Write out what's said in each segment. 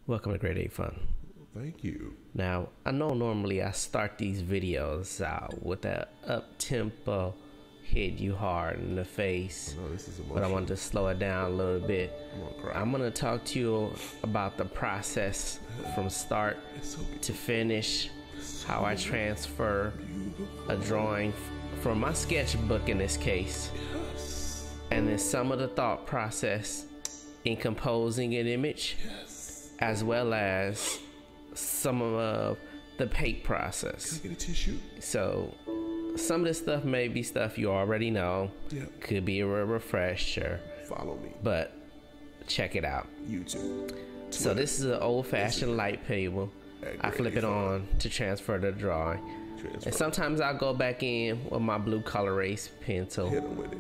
Welcome to Grady Fun. Thank you. Now, I know normally I start these videos out with that up-tempo hit you hard in the face, but I wanted to slow it down a little bit. I'm going to talk to you about the process from start to finish, how I transfer a drawing from my sketchbook in this case, and then some of the thought process in composing an image, as well as some of the paint process. Can I get a tissue? So some of this stuff may be stuff you already know. Yep. Could be a refresher. Follow me. But check it out. YouTube. So this is an old-fashioned light table. I flip it on to transfer the drawing. And sometimes I'll go back in with my blue Col-Erase pencil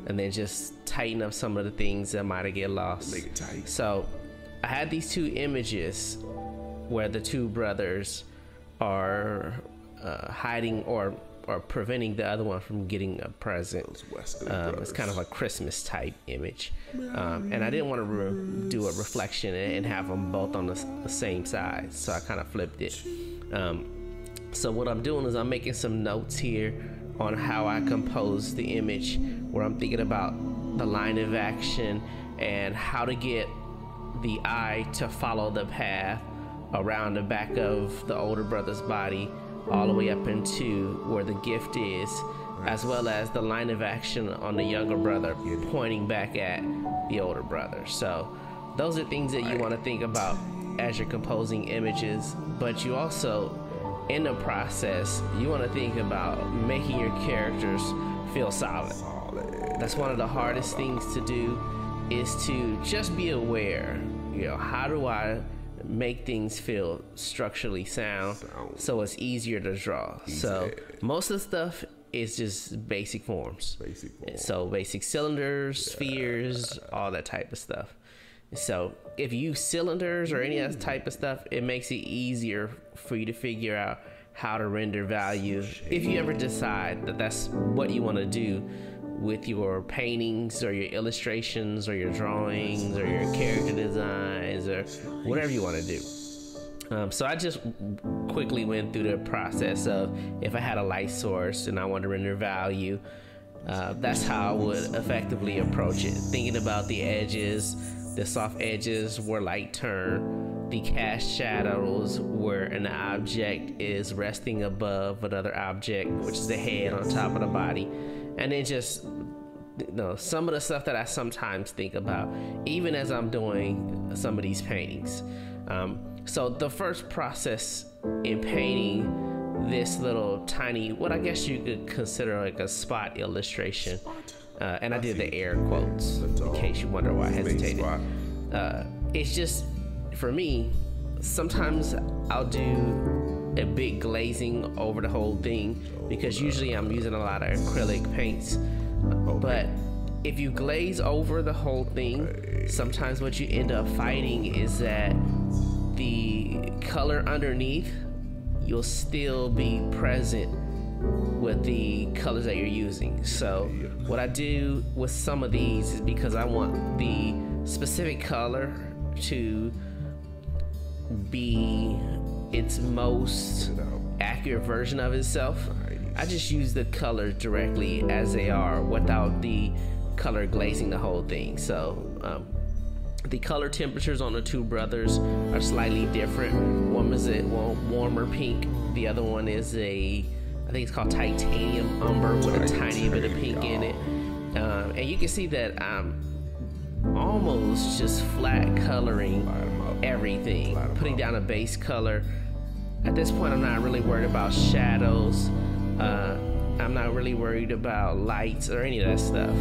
and then just tighten up some of the things that might have get lost. Make it tight. So I had these two images where the two brothers are hiding or preventing the other one from getting a present. It's kind of a Christmas type image, and I didn't want to do a reflection and have them both on the same side, so I kind of flipped it. So what I'm doing is I'm making some notes here on how I compose the image, where I'm thinking about the line of action and how to get the eye to follow the path around the back of the older brother's body all the way up into where the gift is, as well as the line of action on the younger brother pointing back at the older brother. So those are things that you want to think about as you're composing images, but you also, in the process, you want to think about making your characters feel solid. That's one of the hardest things to do, is to just be aware, how do I make things feel structurally sound so it's easier to draw. So most of the stuff is just basic forms. So basic cylinders, spheres, all that type of stuff. So if you use cylinders or any of that type of stuff, it makes it easier for you to figure out how to render value if you ever decide that that's what you want to do with your paintings or your illustrations or your drawings or your character designs or whatever you want to do. So I just quickly went through the process of, if I had a light source and I wanted to render value, that's how I would effectively approach it. Thinking about the edges, the soft edges where light turn, the cast shadows where an object is resting above another object, which is the head on top of the body. And then just, some of the stuff that I sometimes think about, even as I'm doing some of these paintings. So the first process in painting this little tiny, what I guess you could consider like a spot illustration, and I did the air quotes in case you wonder why I hesitated. It's just, for me, sometimes I'll do a big glazing over the whole thing, because usually I'm using a lot of acrylic paints. But if you glaze over the whole thing, sometimes what you end up fighting is that the color underneath, you'll still be present with the colors that you're using. So what I do with some of these is, because I want the specific color to be its most accurate version of itself, I just use the colors directly as they are without the color glazing the whole thing. So the color temperatures on the two brothers are slightly different. One is a warmer pink, the other one is I think it's called titanium umber with a tiny bit of pink in it. And you can see that I'm almost just flat coloring everything, putting down a base color. At this point, I'm not really worried about shadows. I'm not really worried about lights or any of that stuff.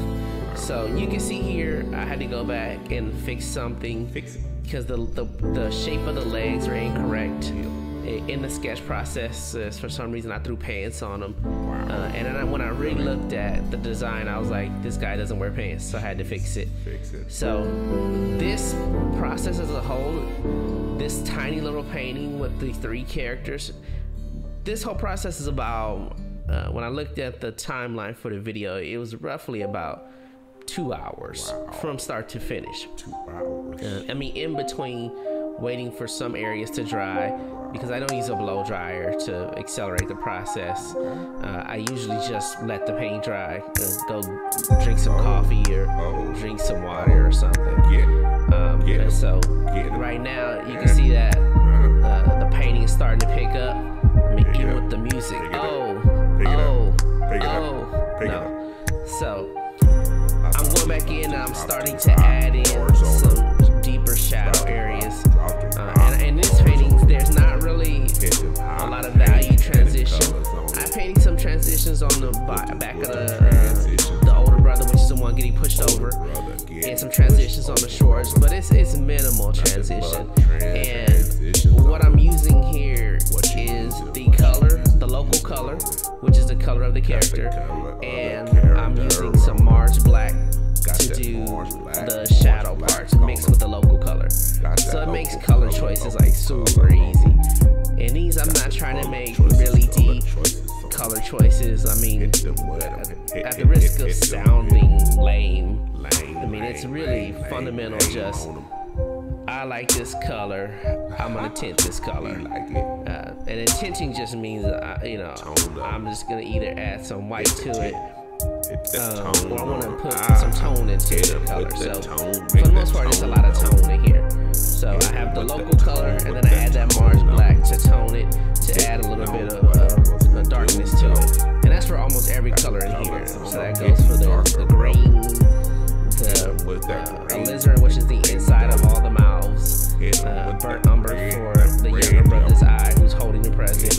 So you can see here, I had to go back and fix something because the shape of the legs are incorrect in the sketch process. For some reason, I threw pants on them. And then when I really looked at the design, I was like, this guy doesn't wear pants, so I had to fix it. So this process as a whole, this tiny little painting with the three characters, this whole process is about, when I looked at the timeline for the video, it was roughly about 2 hours from start to finish. 2 hours. I mean, in between waiting for some areas to dry because I don't use a blow dryer to accelerate the process. I usually just let the paint dry, go drink some coffee or drink some water or something. And so right now you can see that the painting is starting to pick up. Let me get with the music. No. So I'm going back in and I'm starting to add in some deeper shadow areas. And in these paintings, there's not really a lot of value transition. I'm painting some transitions on the back of the older brother, which is the one getting pushed over, and some transitions on the shores, but it's minimal transition. And what I'm using here is the color, the local color, which is the color of the character, and I'm using some Mars black to do the shadow parts mixed with the local color. So it makes color choices like super easy. And these I'm not trying to make really deep color choices. I mean, at the risk of sounding lame, I mean, it's really fundamental. Just, I like this color, I'm gonna tint this color. And then tinting just means, you know, I'm just gonna either add some white to it, or I want to put some tone into the color. So for the most part, there's a lot of tone in here. So I have the local color, and then I add that Mars black to tone it, to add a little bit of darkness to it. And that's for almost every color in here. So that goes for the green, the alizarin, which is the inside of all the mouths, burnt umber for the younger brother's eye, who's holding the present,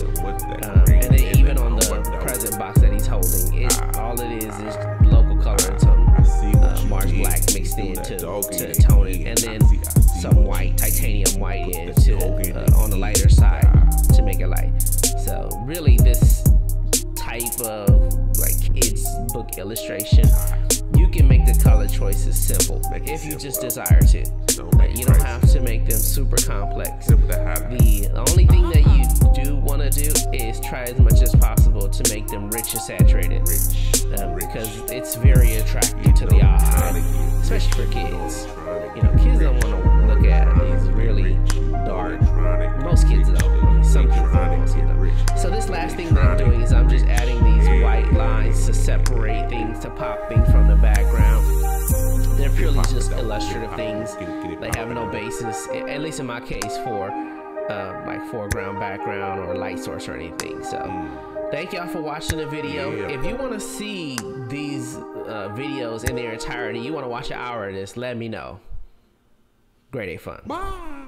and then even on the present box that he's holding, all it is local color and some Mars black mixed in to tone it, and then some white, titanium white in on the lighter side to make it light. So really, this type of like kids book illustration, you can make the color choices simple if you just desire to. You don't have to make them super complex. The only thing that you do want to do is try as much as possible to make them rich and saturated, because it's very attractive to the eye, especially for kids. You know, kids don't want to look at these really dark. Most kids don't. I mean, some kids don't. Most kids don't. So this last thing that I'm doing is I'm just adding these white lines to separate things, to pop things from the background. They're purely just illustrative things. They have no basis, at least in my case, for like foreground, background, or light source or anything. So thank y'all for watching the video. If you want to see these videos in their entirety, you want to watch an hour of this, let me know. Grade A fun. Bye.